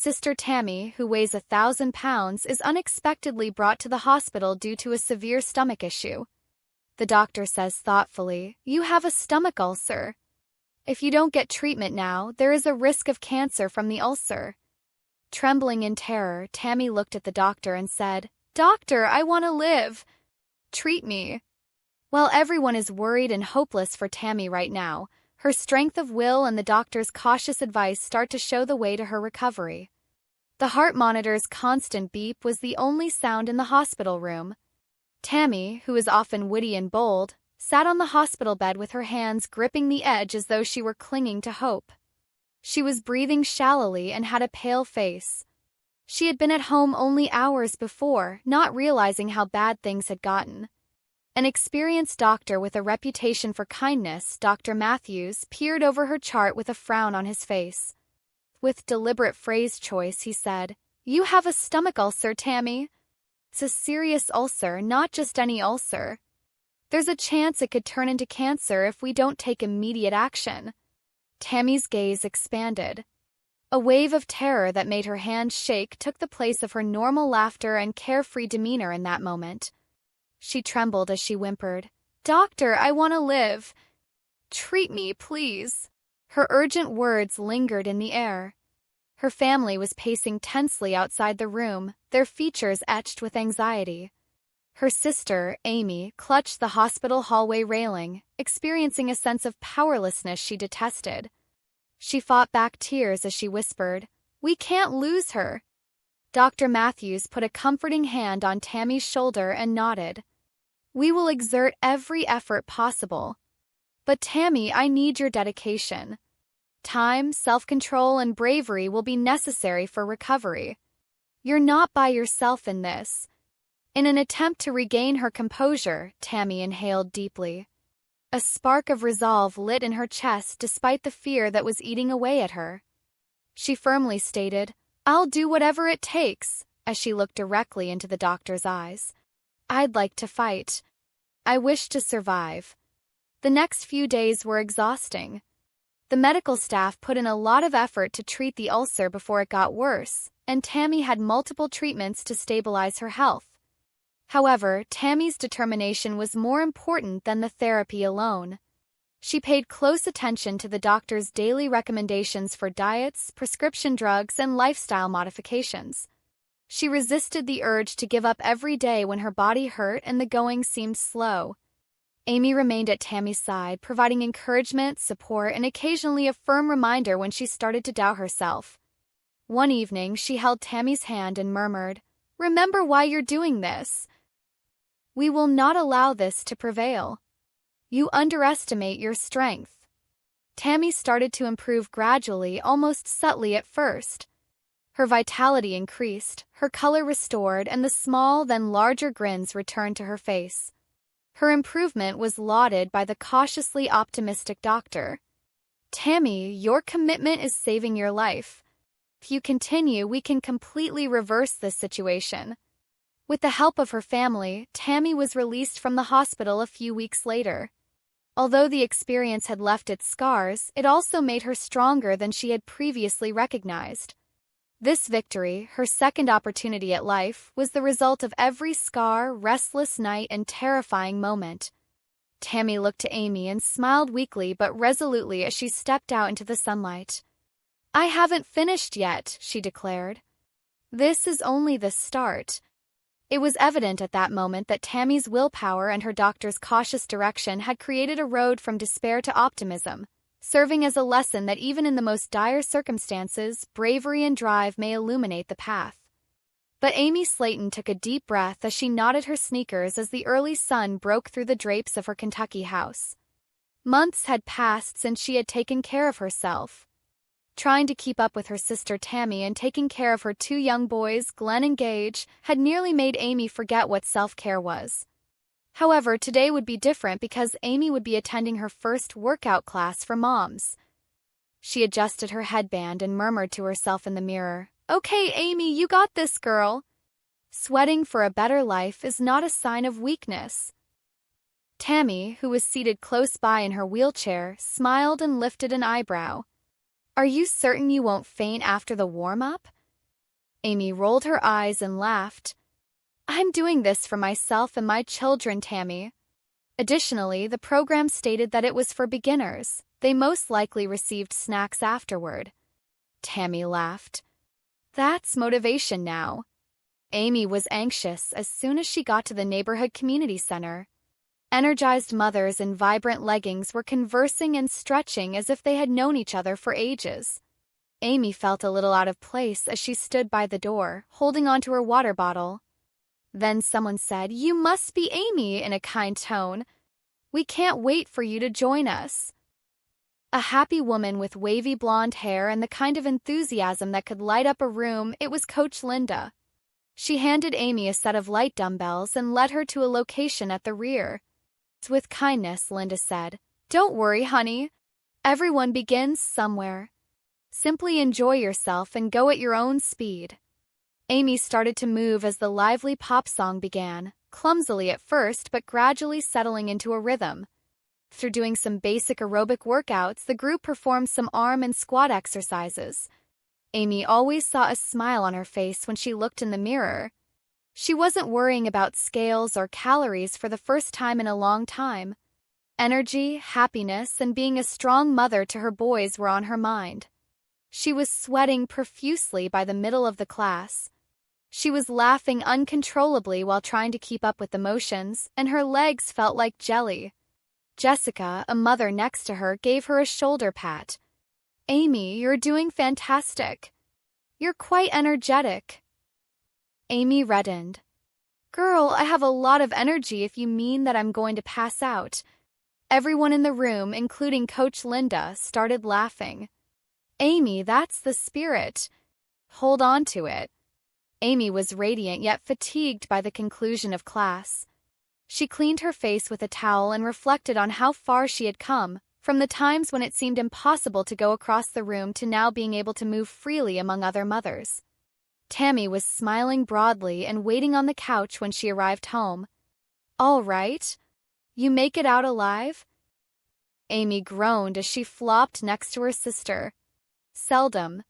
Sister Tammy, who weighs 1,000 pounds, is unexpectedly brought to the hospital due to a severe stomach issue. The doctor says thoughtfully, "You have a stomach ulcer. If you don't get treatment now, there is a risk of cancer from the ulcer." Trembling in terror, Tammy looked at the doctor and said, "Doctor, I want to live. Treat me." While everyone is worried and hopeless for Tammy right now, her strength of will and the doctor's cautious advice start to show the way to her recovery. The heart monitor's constant beep was the only sound in the hospital room. Tammy, who is often witty and bold, sat on the hospital bed with her hands gripping the edge as though she were clinging to hope. She was breathing shallowly and had a pale face. She had been at home only hours before, not realizing how bad things had gotten. An experienced doctor with a reputation for kindness, Dr. Matthews, peered over her chart with a frown on his face. With deliberate phrase choice, he said, "You have a stomach ulcer, Tammy. It's a serious ulcer, not just any ulcer. There's a chance it could turn into cancer if we don't take immediate action." Tammy's gaze expanded. A wave of terror that made her hands shake took the place of her normal laughter and carefree demeanor in that moment. She trembled as she whimpered, "Doctor, I want to live. Treat me, please." Her urgent words lingered in the air. Her family was pacing tensely outside the room, their features etched with anxiety. Her sister, Amy, clutched the hospital hallway railing, experiencing a sense of powerlessness she detested. She fought back tears as she whispered, "We can't lose her." Dr. Matthews put a comforting hand on Tammy's shoulder and nodded. "We will exert every effort possible. But Tammy, I need your dedication. Time, self-control, and bravery will be necessary for recovery. You're not by yourself in this." In an attempt to regain her composure, Tammy inhaled deeply. A spark of resolve lit in her chest despite the fear that was eating away at her. She firmly stated, "I'll do whatever it takes," as she looked directly into the doctor's eyes. "I'd like to fight. I wish to survive." The next few days were exhausting. The medical staff put in a lot of effort to treat the ulcer before it got worse, and Tammy had multiple treatments to stabilize her health. However, Tammy's determination was more important than the therapy alone. She paid close attention to the doctor's daily recommendations for diets, prescription drugs, and lifestyle modifications. She resisted the urge to give up every day when her body hurt and the going seemed slow. Amy remained at Tammy's side, providing encouragement, support, and occasionally a firm reminder when she started to doubt herself. One evening, she held Tammy's hand and murmured, "Remember why you're doing this. We will not allow this to prevail. You underestimate your strength." Tammy started to improve gradually, almost subtly at first. Her vitality increased, her color restored, and the small, then larger grins returned to her face. Her improvement was lauded by the cautiously optimistic doctor. "Tammy, your commitment is saving your life. If you continue, we can completely reverse this situation." With the help of her family, Tammy was released from the hospital a few weeks later. Although the experience had left its scars, it also made her stronger than she had previously recognized. This victory, her second opportunity at life, was the result of every scar, restless night, and terrifying moment. Tammy looked to Amy and smiled weakly but resolutely as she stepped out into the sunlight. "I haven't finished yet," she declared. "This is only the start." It was evident at that moment that Tammy's willpower and her doctor's cautious direction had created a road from despair to optimism, serving as a lesson that even in the most dire circumstances, bravery and drive may illuminate the path. But Amy Slayton took a deep breath as she knotted her sneakers as the early sun broke through the drapes of her Kentucky house. Months had passed since she had taken care of herself. Trying to keep up with her sister Tammy and taking care of her two young boys, Glenn and Gage, had nearly made Amy forget what self-care was. However, today would be different because Amy would be attending her first workout class for moms. She adjusted her headband and murmured to herself in the mirror, "Okay, Amy, you got this, girl." Sweating for a better life is not a sign of weakness. Tammy, who was seated close by in her wheelchair, smiled and lifted an eyebrow. "Are you certain you won't faint after the warm-up?" Amy rolled her eyes and laughed. I'm doing this for myself and my children, Tammy. Additionally, the program stated that it was for beginners. They most likely received snacks afterward. Tammy laughed. That's motivation now. Amy was anxious as soon as she got to the neighborhood community center. Energized mothers in vibrant leggings were conversing and stretching as if they had known each other for ages. Amy felt a little out of place as she stood by the door, holding onto her water bottle. Then someone said, "You must be Amy," in a kind tone. "We can't wait for you to join us." A happy woman with wavy blonde hair and the kind of enthusiasm that could light up a room, it was Coach Linda. She handed Amy a set of light dumbbells and led her to a location at the rear. With kindness, Linda said, "Don't worry, honey. Everyone begins somewhere. Simply enjoy yourself and go at your own speed." Amy started to move as the lively pop song began, clumsily at first but gradually settling into a rhythm. Through doing some basic aerobic workouts, the group performed some arm and squat exercises. Amy always saw a smile on her face when she looked in the mirror. She wasn't worrying about scales or calories for the first time in a long time. Energy, happiness, and being a strong mother to her boys were on her mind. She was sweating profusely by the middle of the class. She was laughing uncontrollably while trying to keep up with the motions, and her legs felt like jelly. Jessica, a mother next to her, gave her a shoulder pat. "Amy, you're doing fantastic. You're quite energetic." Amy reddened. "Girl, I have a lot of energy if you mean that I'm going to pass out." Everyone in the room, including Coach Linda, started laughing. "Amy, that's the spirit. Hold on to it." Amy was radiant yet fatigued by the conclusion of class. She cleaned her face with a towel and reflected on how far she had come, from the times when it seemed impossible to go across the room to now being able to move freely among other mothers. Tammy was smiling broadly and waiting on the couch when she arrived home. "All right. You make it out alive?" Amy groaned as she flopped next to her sister. "Seldom.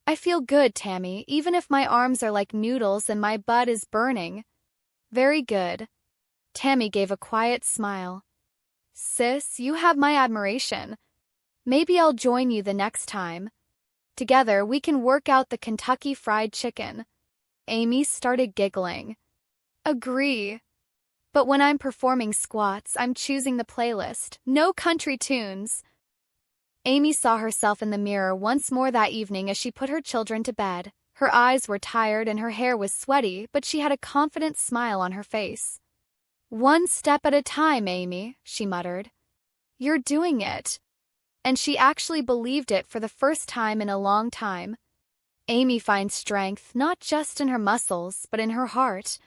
I feel good, Tammy, even if my arms are like noodles and my butt is burning." "Very good." Tammy gave a quiet smile. "Sis, you have my admiration. Maybe I'll join you the next time. Together, we can work out the Kentucky Fried Chicken." Amy started giggling. "Agree. But when I'm performing squats, I'm choosing the playlist. No country tunes." Amy saw herself in the mirror once more that evening as she put her children to bed. Her eyes were tired and her hair was sweaty, but she had a confident smile on her face. "One step at a time, Amy," she muttered. "You're doing it." And she actually believed it for the first time in a long time. Amy finds strength not just in her muscles, but in her heart.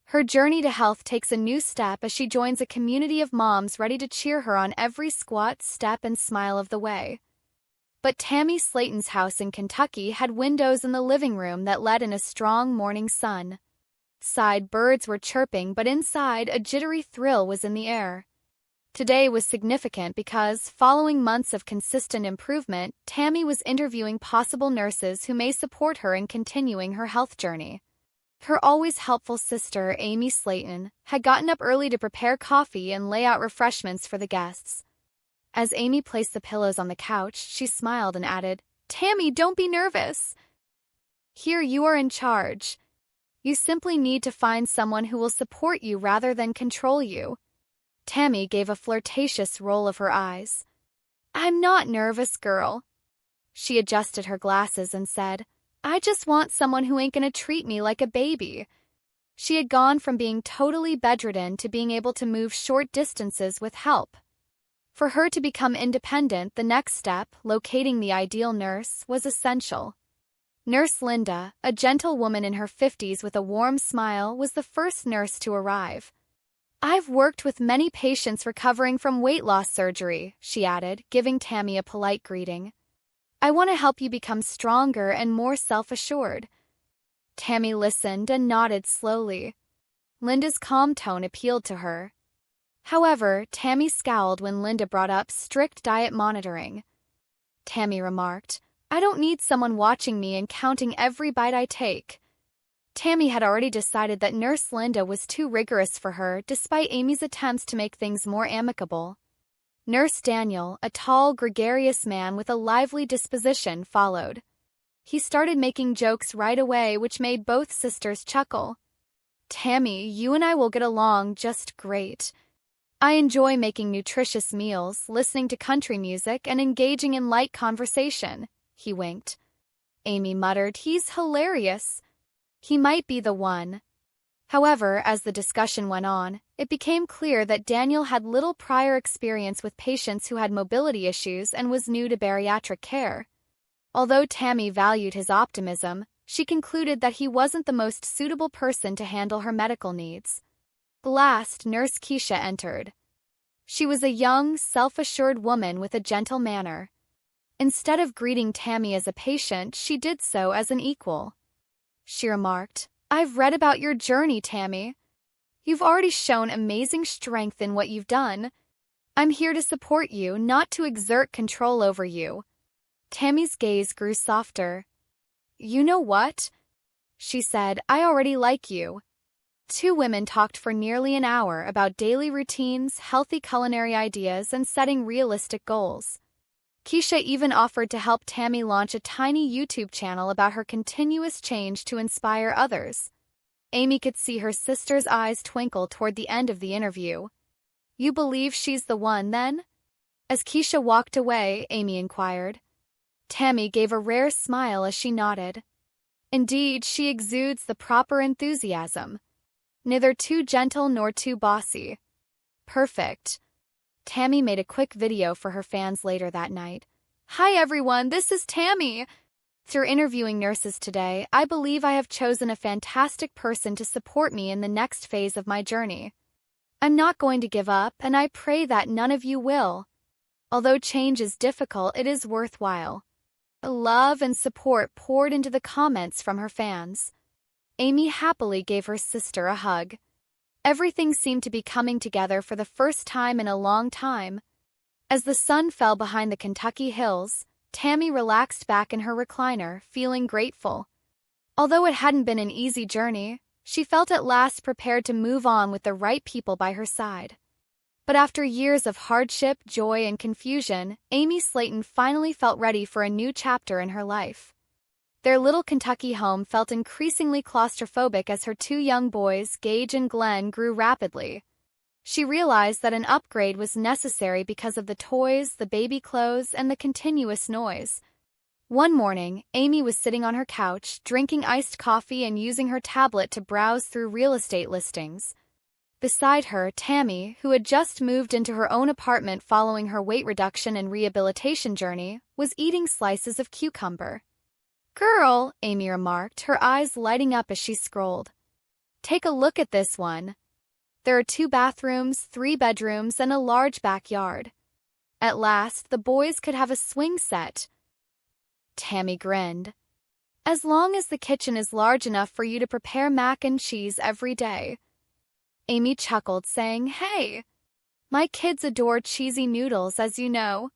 Her journey to health takes a new step as she joins a community of moms ready to cheer her on every squat, step, and smile of the way. But Tammy Slayton's house in Kentucky had windows in the living room that let in a strong morning sun. Outside, birds were chirping, but inside, a jittery thrill was in the air. Today was significant because, following months of consistent improvement, Tammy was interviewing possible nurses who may support her in continuing her health journey. Her always helpful sister, Amy Slayton, had gotten up early to prepare coffee and lay out refreshments for the guests. As Amy placed the pillows on the couch, she smiled and added, "Tammy, don't be nervous. Here you are in charge. You simply need to find someone who will support you rather than control you." Tammy gave a flirtatious roll of her eyes. "I'm not nervous, girl." She adjusted her glasses and said, "I just want someone who ain't gonna treat me like a baby." She had gone from being totally bedridden to being able to move short distances with help. For her to become independent, the next step, locating the ideal nurse, was essential. Nurse Linda, a gentle woman in her 50s with a warm smile, was the first nurse to arrive. "I've worked with many patients recovering from weight loss surgery," she added, giving Tammy a polite greeting. "I want to help you become stronger and more self-assured." Tammy listened and nodded slowly. Linda's calm tone appealed to her. However, Tammy scowled when Linda brought up strict diet monitoring. Tammy remarked, "I don't need someone watching me and counting every bite I take." Tammy had already decided that Nurse Linda was too rigorous for her, despite Amy's attempts to make things more amicable. Nurse Daniel, a tall, gregarious man with a lively disposition, followed. He started making jokes right away, which made both sisters chuckle. "Tammy, you and I will get along just great. I enjoy making nutritious meals, listening to country music, and engaging in light conversation," he winked. Amy muttered, "He's hilarious. He might be the one." However, as the discussion went on, it became clear that Daniel had little prior experience with patients who had mobility issues and was new to bariatric care. Although Tammy valued his optimism, she concluded that he wasn't the most suitable person to handle her medical needs. Last, Nurse Keisha entered. She was a young, self-assured woman with a gentle manner. Instead of greeting Tammy as a patient, she did so as an equal. She remarked, "I've read about your journey, Tammy. You've already shown amazing strength in what you've done. I'm here to support you, not to exert control over you." Tammy's gaze grew softer. "You know what?" she said, "I already like you." Two women talked for nearly an hour about daily routines, healthy culinary ideas, and setting realistic goals. Keisha even offered to help Tammy launch a tiny YouTube channel about her continuous change to inspire others. Amy could see her sister's eyes twinkle toward the end of the interview. "You believe she's the one, then?" As Keisha walked away, Amy inquired. Tammy gave a rare smile as she nodded. "Indeed, she exudes the proper enthusiasm. Neither too gentle nor too bossy. Perfect." Tammy made a quick video for her fans later that night. "Hi everyone, this is Tammy. Through interviewing nurses today, I believe I have chosen a fantastic person to support me in the next phase of my journey. I'm not going to give up, and I pray that none of you will. Although change is difficult, it is worthwhile." Love and support poured into the comments from her fans. Amy happily gave her sister a hug. Everything seemed to be coming together for the first time in a long time. As the sun fell behind the Kentucky hills, Tammy relaxed back in her recliner, feeling grateful. Although it hadn't been an easy journey, she felt at last prepared to move on with the right people by her side. But after years of hardship, joy, and confusion, Amy Slayton finally felt ready for a new chapter in her life. Their little Kentucky home felt increasingly claustrophobic as her two young boys, Gage and Glenn, grew rapidly. She realized that an upgrade was necessary because of the toys, the baby clothes, and the continuous noise. One morning, Amy was sitting on her couch, drinking iced coffee and using her tablet to browse through real estate listings. Beside her, Tammy, who had just moved into her own apartment following her weight reduction and rehabilitation journey, was eating slices of cucumber. "Girl," Amy remarked, her eyes lighting up as she scrolled. "Take a look at this one. There are 2 bathrooms, 3 bedrooms, and a large backyard. At last, the boys could have a swing set." Tammy grinned. "As long as the kitchen is large enough for you to prepare mac and cheese every day." Amy chuckled, saying, "Hey, my kids adore cheesy noodles, as you know."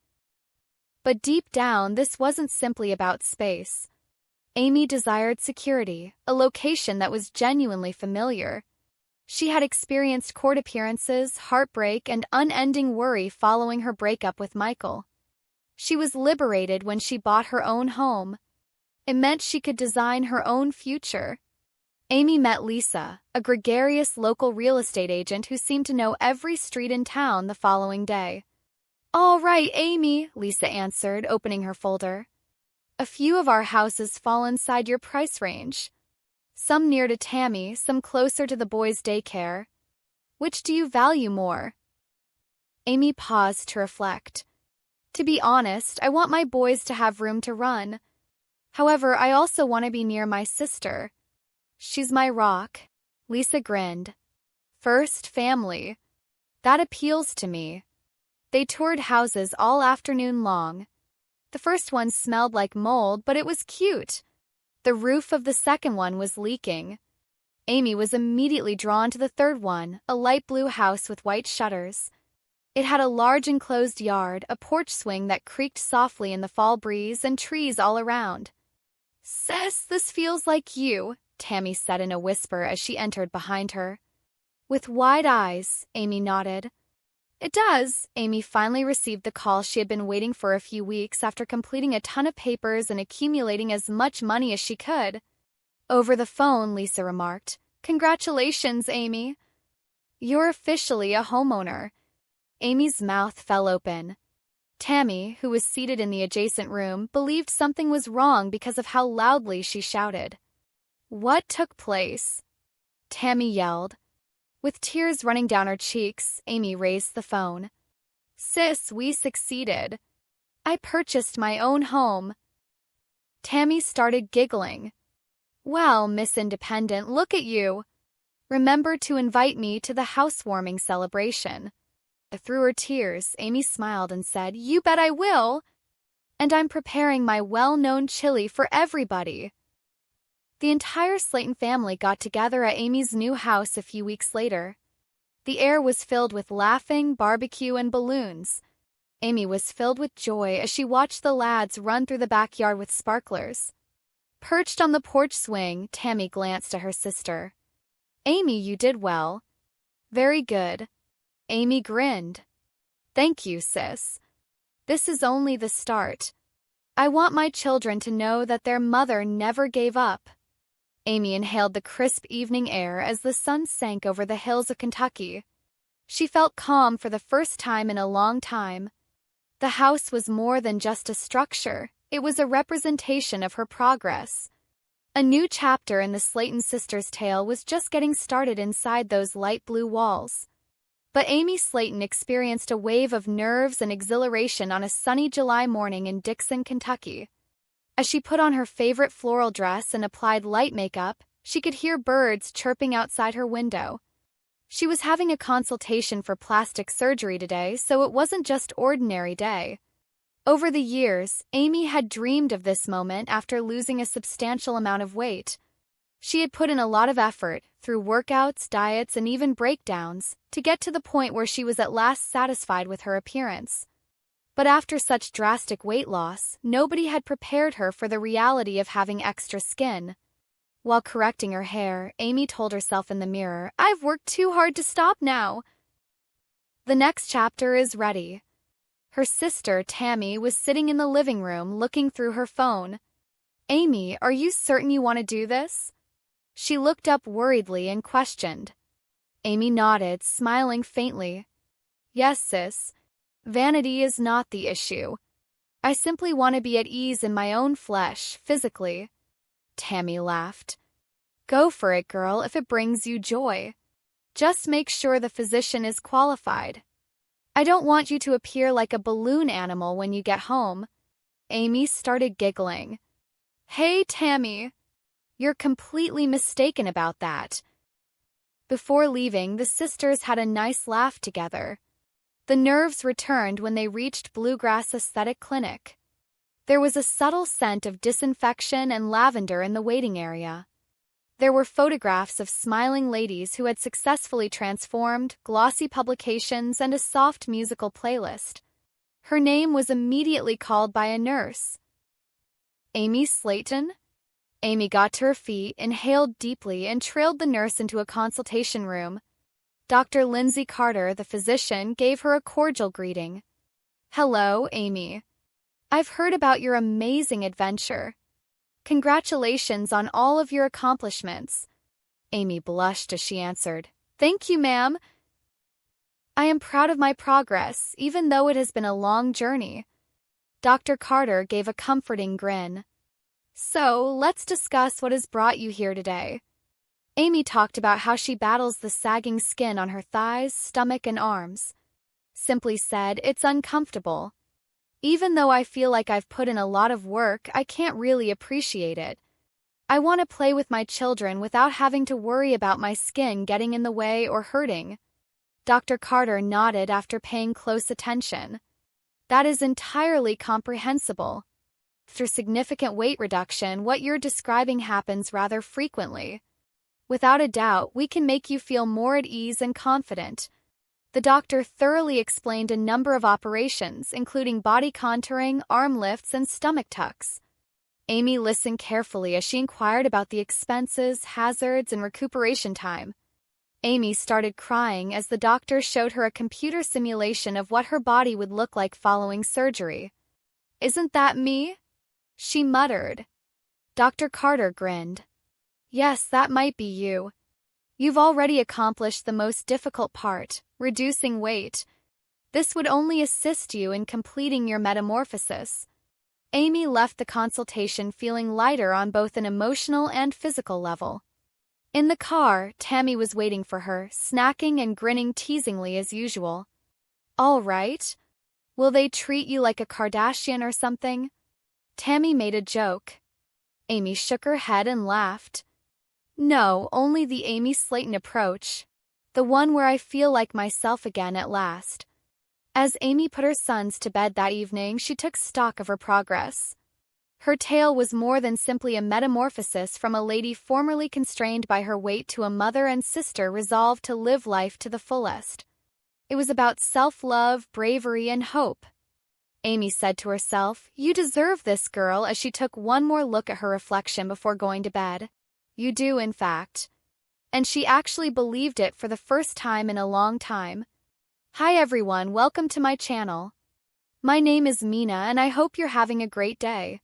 But deep down, this wasn't simply about space. Amy desired security, a location that was genuinely familiar. She had experienced court appearances, heartbreak, and unending worry following her breakup with Michael. She was liberated when she bought her own home. It meant she could design her own future. Amy met Lisa, a gregarious local real estate agent who seemed to know every street in town the following day. "All right, Amy," Lisa answered, opening her folder. "A few of our houses fall inside your price range. Some near to Tammy, some closer to the boys' daycare. Which do you value more?" Amy paused to reflect. "To be honest, I want my boys to have room to run. However, I also want to be near my sister. She's my rock." Lisa grinned. "First, family. That appeals to me." They toured houses all afternoon long. The first one smelled like mold, but it was cute. The roof of the second one was leaking. Amy was immediately drawn to the third one, a light blue house with white shutters. It had a large enclosed yard, a porch swing that creaked softly in the fall breeze, and trees all around. "Sis, this feels like you," Tammy said in a whisper as she entered behind her. With wide eyes, Amy nodded. It does. Amy finally received the call she had been waiting for a few weeks after completing a ton of papers and accumulating as much money as she could. Over the phone, Lisa remarked, Congratulations, Amy. You're officially a homeowner. Amy's mouth fell open. Tammy, who was seated in the adjacent room, believed something was wrong because of how loudly she shouted. What took place? Tammy yelled. With tears running down her cheeks, Amy raised the phone. Sis, we succeeded. I purchased my own home. Tammy started giggling. Well, Miss Independent, look at you. Remember to invite me to the housewarming celebration. Through her tears, Amy smiled and said, You bet I will. And I'm preparing my well-known chili for everybody. The entire Slayton family got together at Amy's new house a few weeks later. The air was filled with laughing, barbecue, and balloons. Amy was filled with joy as she watched the lads run through the backyard with sparklers. Perched on the porch swing, Tammy glanced at her sister. Amy, you did well. Very good. Amy grinned. Thank you, sis. This is only the start. I want my children to know that their mother never gave up. Amy inhaled the crisp evening air as the sun sank over the hills of Kentucky. She felt calm for the first time in a long time. The house was more than just a structure. It was a representation of her progress. A new chapter in the Slayton sisters' tale was just getting started inside those light blue walls. But Amy Slayton experienced a wave of nerves and exhilaration on a sunny July morning in Dixon, Kentucky. As she put on her favorite floral dress and applied light makeup, she could hear birds chirping outside her window. She was having a consultation for plastic surgery today, so it wasn't just ordinary day. Over the years, Amy had dreamed of this moment after losing a substantial amount of weight. She had put in a lot of effort, through workouts, diets, and even breakdowns, to get to the point where she was at last satisfied with her appearance. But after such drastic weight loss, nobody had prepared her for the reality of having extra skin. While correcting her hair, Amy told herself in the mirror, I've worked too hard to stop now. The next chapter is ready. Her sister, Tammy, was sitting in the living room looking through her phone. Amy, are you certain you want to do this? She looked up worriedly and questioned. Amy nodded, smiling faintly. Yes, sis. Vanity is not the issue. I simply want to be at ease in my own flesh, physically. Tammy laughed. Go for it, girl, if it brings you joy. Just make sure the physician is qualified. I don't want you to appear like a balloon animal when you get home. Amy started giggling. Hey, Tammy. You're completely mistaken about that. Before leaving, the sisters had a nice laugh together. The nerves returned when they reached Bluegrass Aesthetic Clinic. There was a subtle scent of disinfection and lavender in the waiting area. There were photographs of smiling ladies who had successfully transformed, glossy publications, and a soft musical playlist. Her name was immediately called by a nurse. Amy Slayton? Amy got to her feet, inhaled deeply, and trailed the nurse into a consultation room. Dr. Lindsay Carter, the physician, gave her a cordial greeting. Hello, Amy. I've heard about your amazing adventure. Congratulations on all of your accomplishments. Amy blushed as she answered, Thank you, ma'am. I am proud of my progress, even though it has been a long journey. Dr. Carter gave a comforting grin. So, let's discuss what has brought you here today. Amy talked about how she battles the sagging skin on her thighs, stomach, and arms. Simply said, it's uncomfortable. Even though I feel like I've put in a lot of work, I can't really appreciate it. I want to play with my children without having to worry about my skin getting in the way or hurting. Dr. Carter nodded after paying close attention. That is entirely comprehensible. Through significant weight reduction, what you're describing happens rather frequently. Without a doubt, we can make you feel more at ease and confident. The doctor thoroughly explained a number of operations, including body contouring, arm lifts, and stomach tucks. Amy listened carefully as she inquired about the expenses, hazards, and recuperation time. Amy started crying as the doctor showed her a computer simulation of what her body would look like following surgery. "Isn't that me?" she muttered. Dr. Carter grinned. "Yes, that might be you. You've already accomplished the most difficult part, reducing weight. This would only assist you in completing your metamorphosis." Amy left the consultation feeling lighter on both an emotional and physical level. In the car, Tammy was waiting for her, snacking and grinning teasingly as usual. "All right. Will they treat you like a Kardashian or something?" Tammy made a joke. Amy shook her head and laughed. "No, only the Amy Slayton approach. The one where I feel like myself again at last." As Amy put her sons to bed that evening, she took stock of her progress. Her tale was more than simply a metamorphosis from a lady formerly constrained by her weight to a mother and sister resolved to live life to the fullest. It was about self-love, bravery, and hope. Amy said to herself, "You deserve this, girl," as she took one more look at her reflection before going to bed. "You do, in fact." And she actually believed it for the first time in a long time. Hi everyone, welcome to my channel. My name is Mina and I hope you're having a great day.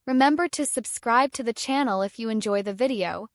Remember to subscribe to the channel if you enjoy the video.